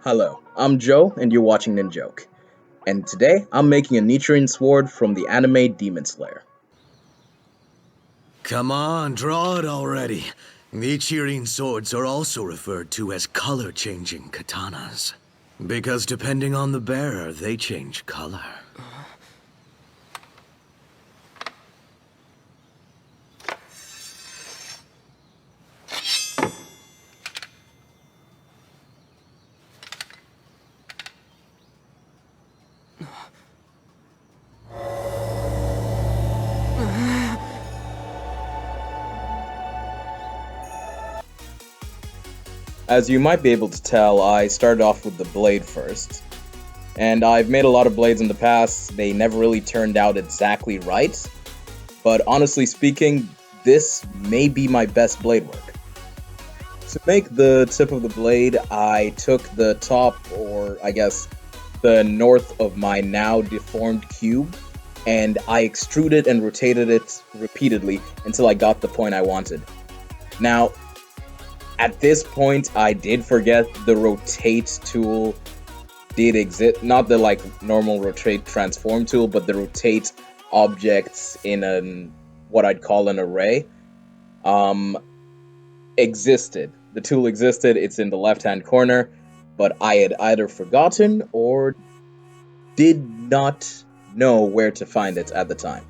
Hello, I'm Joe, and you're watching Ninjoke. And today, I'm making a Nichirin sword from the anime Demon Slayer. Come on, draw it already. Nichirin swords are also referred to as color-changing katanas. Because depending on the bearer, they change color. As you might be able to tell, I started off with the blade first. And I've made a lot of blades in the past, they never really turned out exactly right. But honestly speaking, this may be my best blade work. To make the tip of the blade, I took the top, or I guess the north of my now deformed cube, and I extruded and rotated it repeatedly until I got the point I wanted. Now, at this point, I did forget the rotate tool did exist. Not the normal rotate transform tool, but the rotate objects in what I'd call an array um, existed. The tool existed. It's in the left-hand corner, but I had either forgotten or did not know where to find it at the time.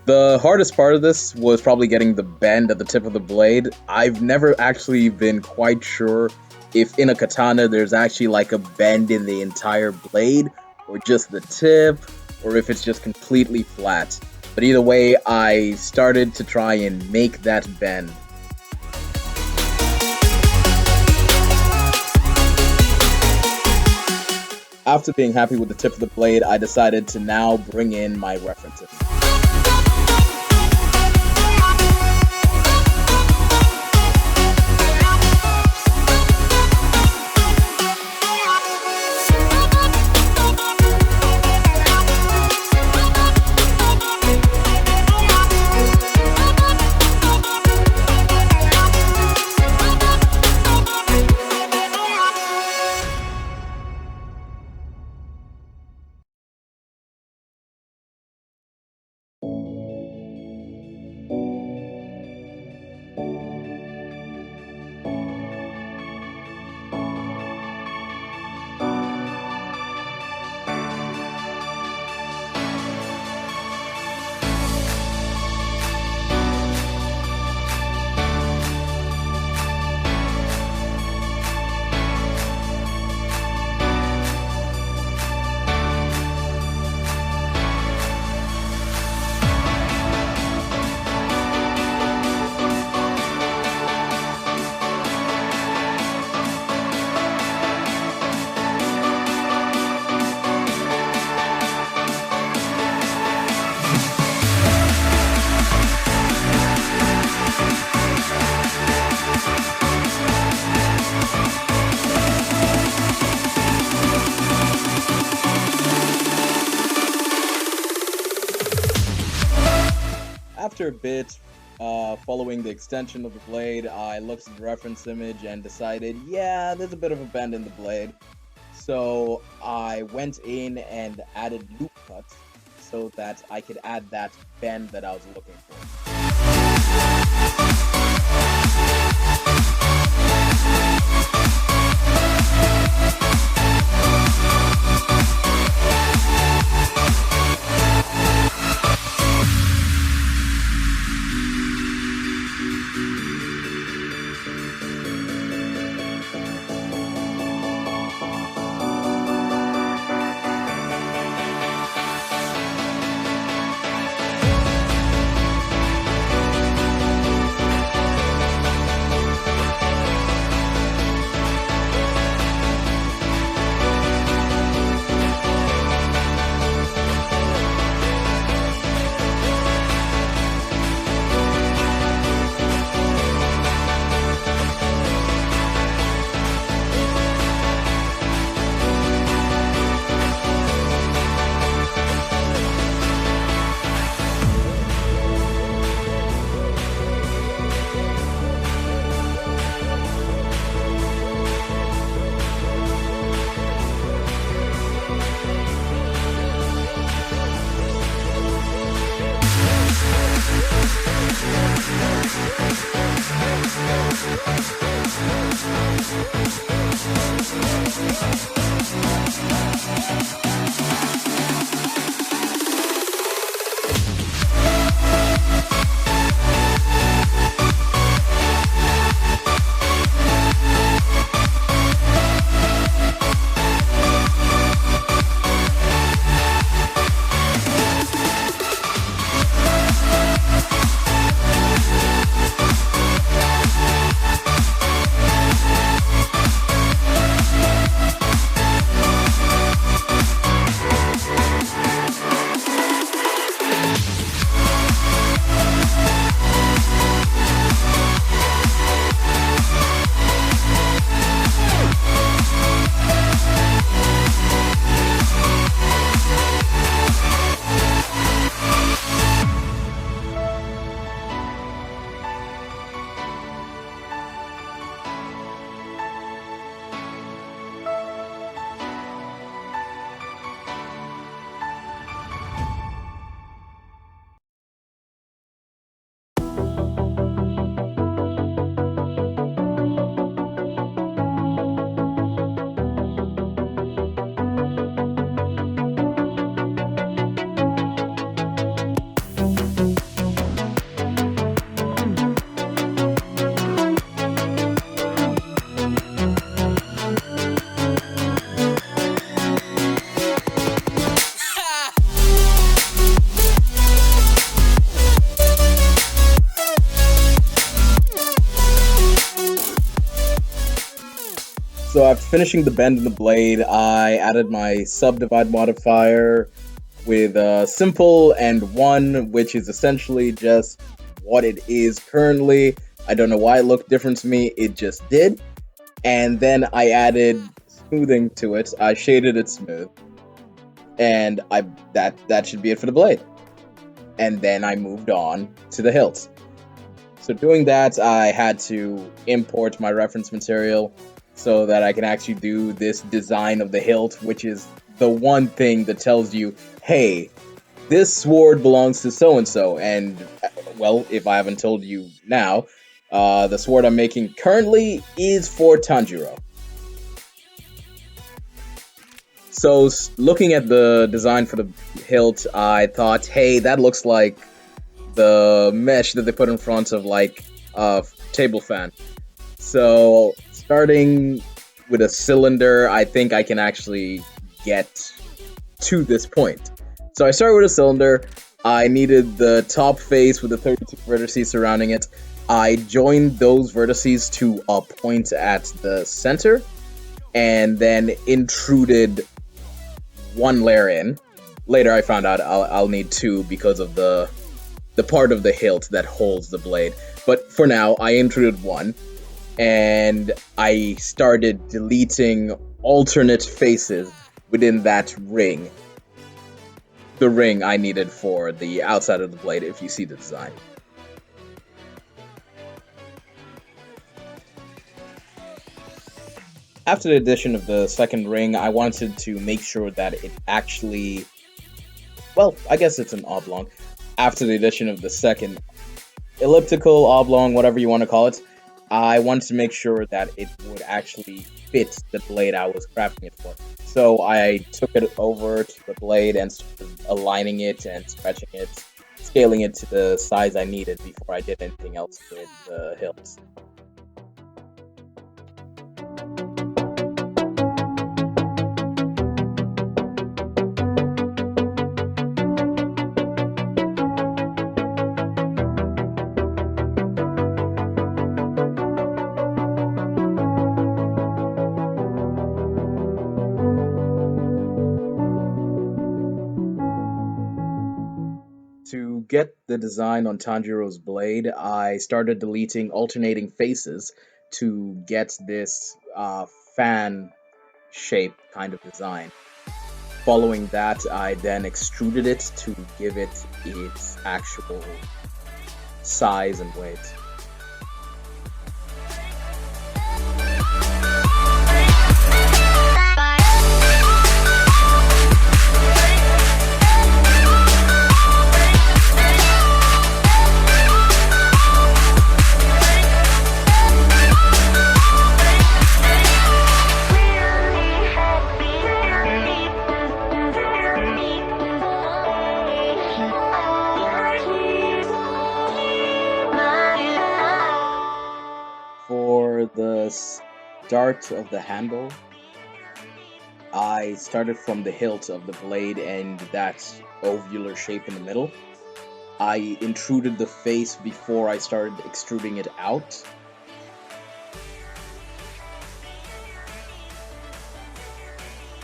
The hardest part of this was probably getting the bend at the tip of the blade. I've never actually been quite sure if in a katana there's actually like a bend in the entire blade, or just the tip, or if it's just completely flat. But either way, I started to try and make that bend. After being happy with the tip of the blade, I decided to now bring in my references. After a bit, following the extension of the blade, I looked at the reference image and decided, yeah, there's a bit of a bend in the blade. So I went in and added loop cuts so that I could add that bend that I was looking for. So after finishing the bend in the blade, I added my subdivide modifier with simple and one, which is essentially just what it is currently. I don't know why it looked different to me, it just did. And then I added smoothing to it. I shaded it smooth, and I that should be it for the blade. And then I moved on to the hilt. So doing that, I had to import my reference material so that I can actually do this design of the hilt, which is the one thing that tells you, hey, this sword belongs to so-and-so. And, well, if I haven't told you now, the sword I'm making currently is for Tanjiro. So, looking at the design for the hilt, I thought, hey, that looks like the mesh that they put in front of, like, a table fan. So, starting with a cylinder, I think I can actually get to this point. So I started with a cylinder. I needed the top face with the 32 vertices surrounding it. I joined those vertices to a point at the center, and then intruded one layer in. Later I found out I'll need two because of the part of the hilt that holds the blade. But for now, I intruded one, and I started deleting alternate faces within that ring. The ring I needed for the outside of the blade, if you see the design. After the addition of the second ring, I wanted to make sure that it actually, well, I guess it's an oblong. After the addition of the second elliptical, oblong, whatever you want to call it, I wanted to make sure that it would actually fit the blade I was crafting it for. So I took it over to the blade and started aligning it and stretching it, scaling it to the size I needed before I did anything else with the hilts. To get the design on Tanjiro's blade, I started deleting alternating faces to get this fan shape kind of design. Following that, I then extruded it to give it its actual size and weight. For the start of the handle, I started from the hilt of the blade and that ovular shape in the middle. I intruded the face before I started extruding it out.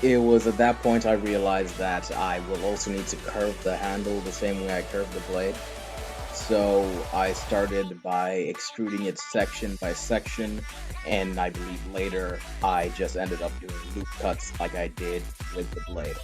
It was at that point I realized that I will also need to curve the handle the same way I curved the blade. So I started by extruding it section by section, and I believe later I just ended up doing loop cuts like I did with the blade.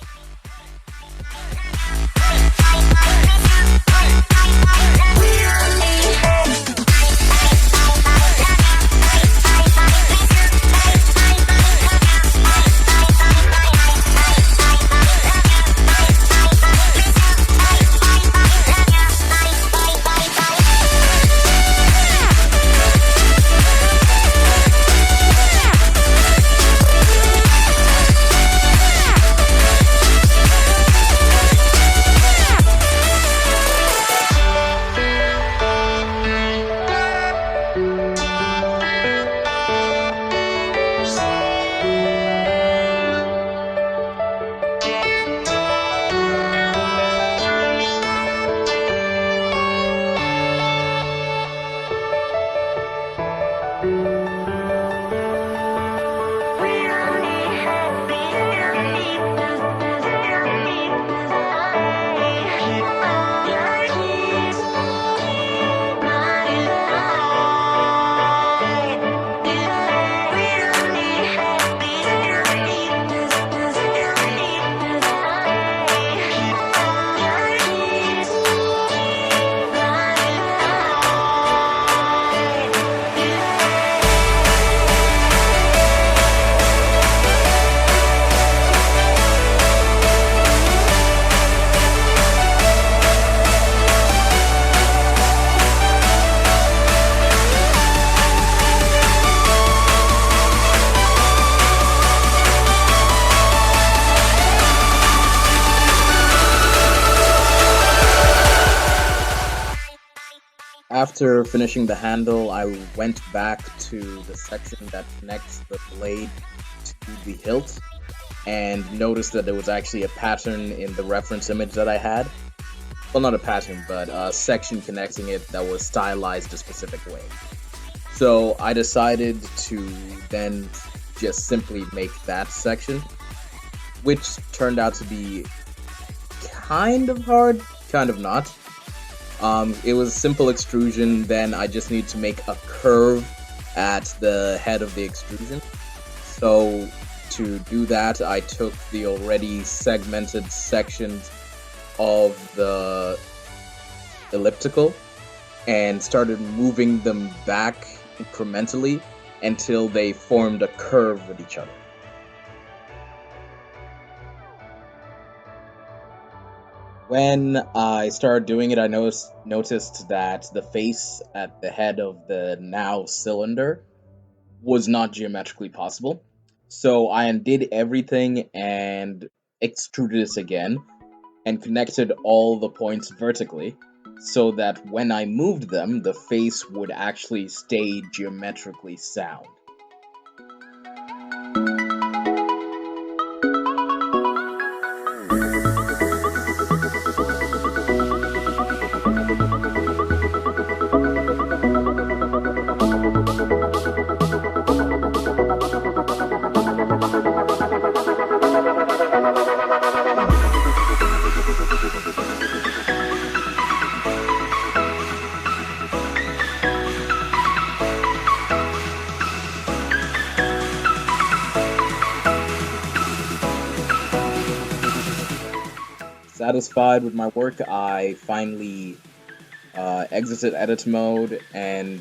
After finishing the handle, I went back to the section that connects the blade to the hilt and noticed that there was actually a pattern in the reference image that I had. Well, not a pattern, but a section connecting it that was stylized a specific way. So I decided to then just simply make that section, which turned out to be kind of hard, kind of not. It was simple extrusion, then I just need to make a curve at the head of the extrusion. So to do that, I took the already segmented sections of the elliptical and started moving them back incrementally until they formed a curve with each other. When I started doing it, I noticed that the face at the head of the now cylinder was not geometrically possible. So I undid everything and extruded it again and connected all the points vertically so that when I moved them, the face would actually stay geometrically sound. Satisfied with my work, I finally exited edit mode and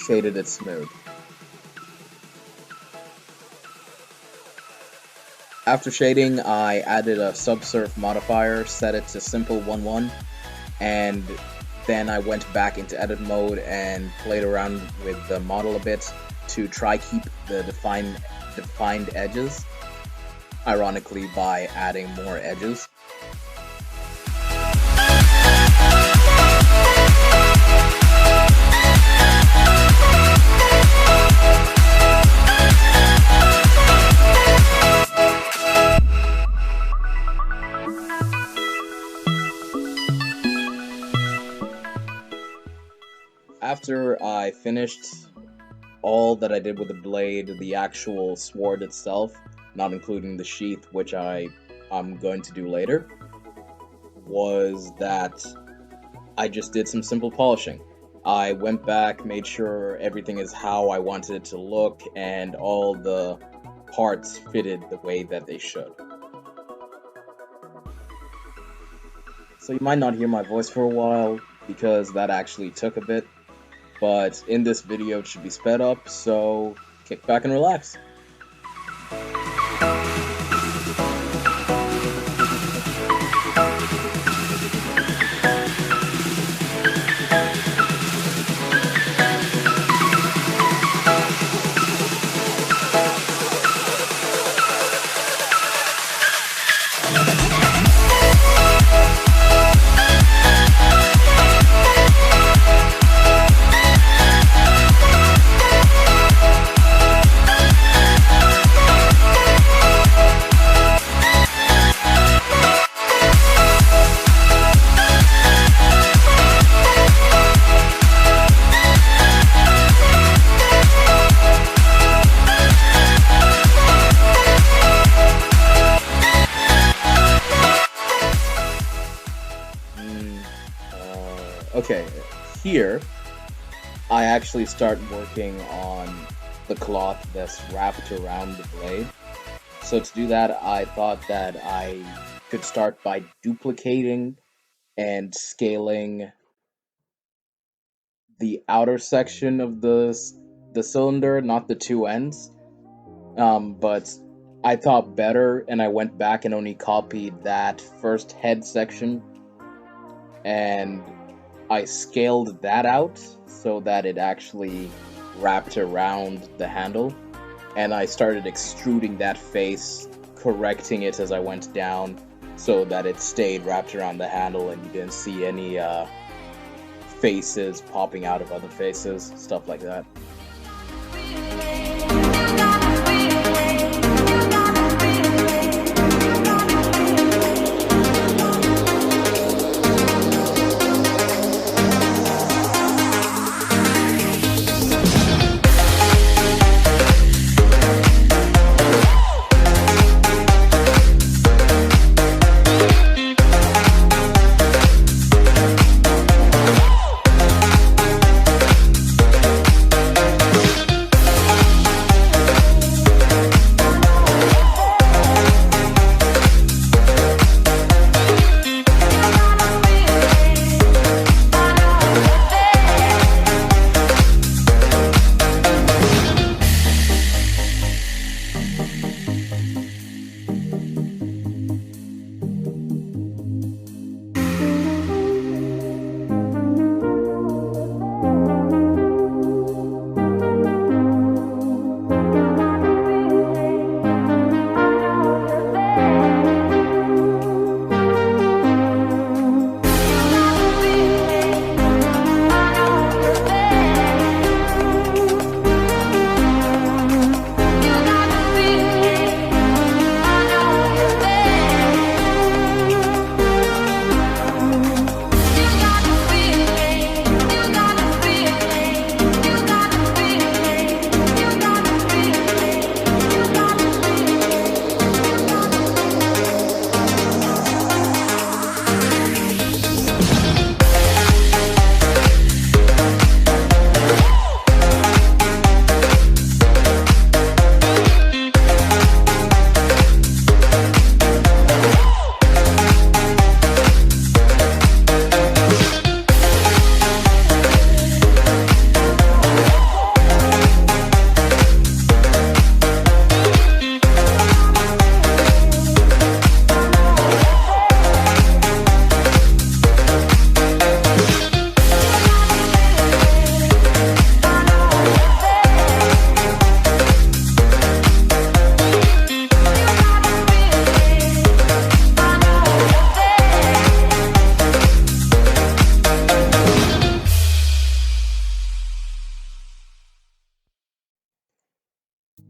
shaded it smooth. After shading, I added a subsurf modifier, set it to simple 1-1, and then I went back into edit mode and played around with the model a bit to try keep the defined edges, ironically by adding more edges. After I finished all that I did with the blade, the actual sword itself, not including the sheath, which I'm going to do later, was that I just did some simple polishing. I went back, made sure everything is how I wanted it to look, and all the parts fitted the way that they should. So you might not hear my voice for a while, because that actually took a bit. But in this video, it should be sped up, so kick back and relax. Okay, here I actually start working on the cloth that's wrapped around the blade. So to do that, I thought that I could start by duplicating and scaling the outer section of the cylinder, not the two ends. But I thought better, and I went back and only copied that first head section, and I scaled that out so that it actually wrapped around the handle, and I started extruding that face, correcting it as I went down so that it stayed wrapped around the handle and you didn't see any faces popping out of other faces, stuff like that.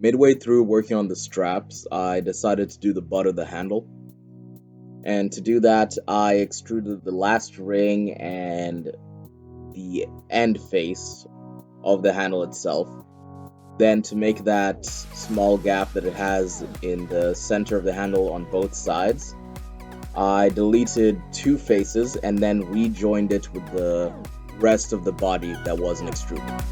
Midway through working on the straps, I decided to do the butt of the handle. And to do that, I extruded the last ring and the end face of the handle itself. Then, to make that small gap that it has in the center of the handle on both sides, I deleted two faces and then rejoined it with the rest of the body that wasn't extruded.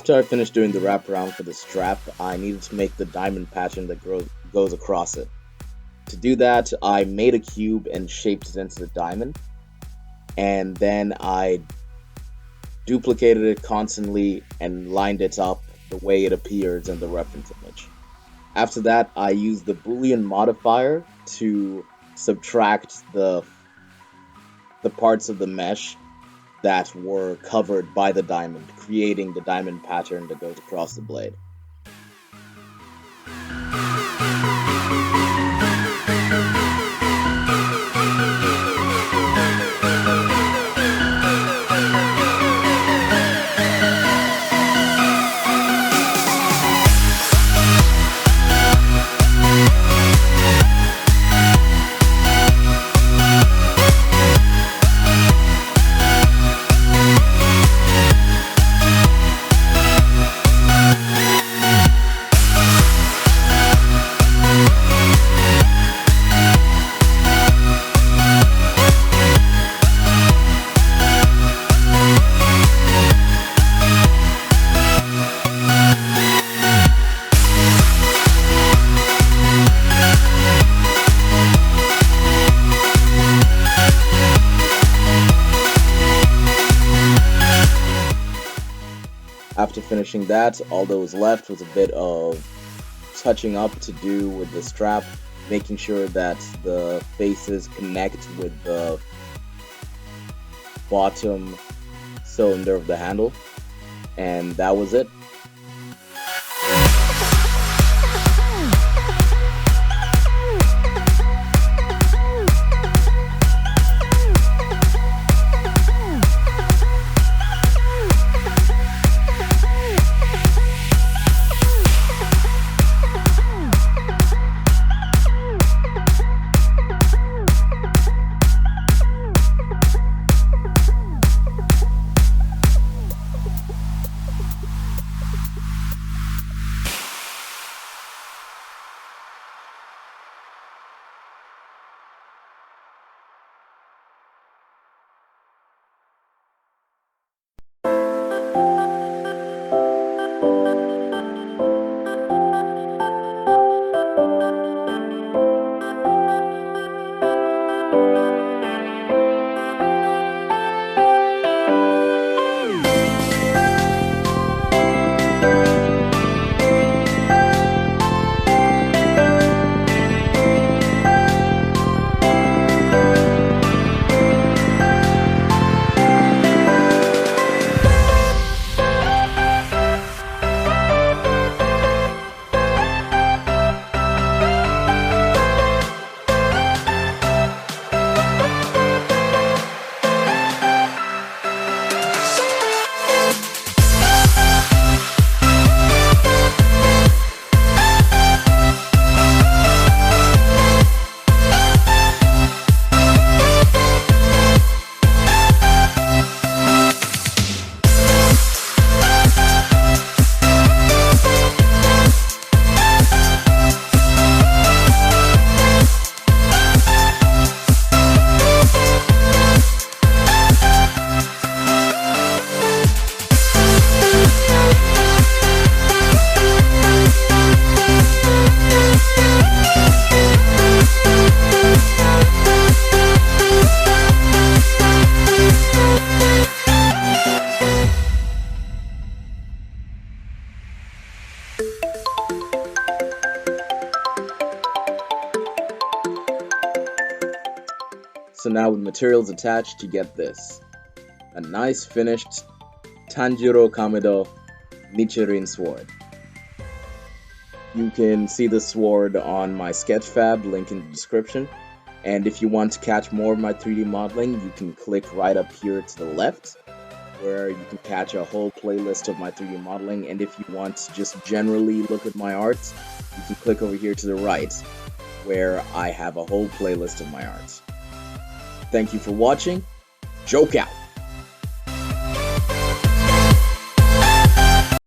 After I finished doing the wraparound for the strap, I needed to make the diamond pattern that goes across it. To do that, I made a cube and shaped it into the diamond, and then I duplicated it constantly and lined it up the way it appears in the reference image. After that, I used the Boolean modifier to subtract the parts of the mesh that were covered by the diamond, creating the diamond pattern that goes across the blade. After finishing that, all that was left was a bit of touching up to do with the strap, making sure that the faces connect with the bottom cylinder of the handle, and that was it. So now with materials attached, you get this. A nice finished Tanjiro Kamido Nichirin sword. You can see the sword on my Sketchfab, link in the description. And if you want to catch more of my 3D modeling, you can click right up here to the left, where you can catch a whole playlist of my 3D modeling. And if you want to just generally look at my art, you can click over here to the right, where I have a whole playlist of my art. Thank you for watching. Joke out!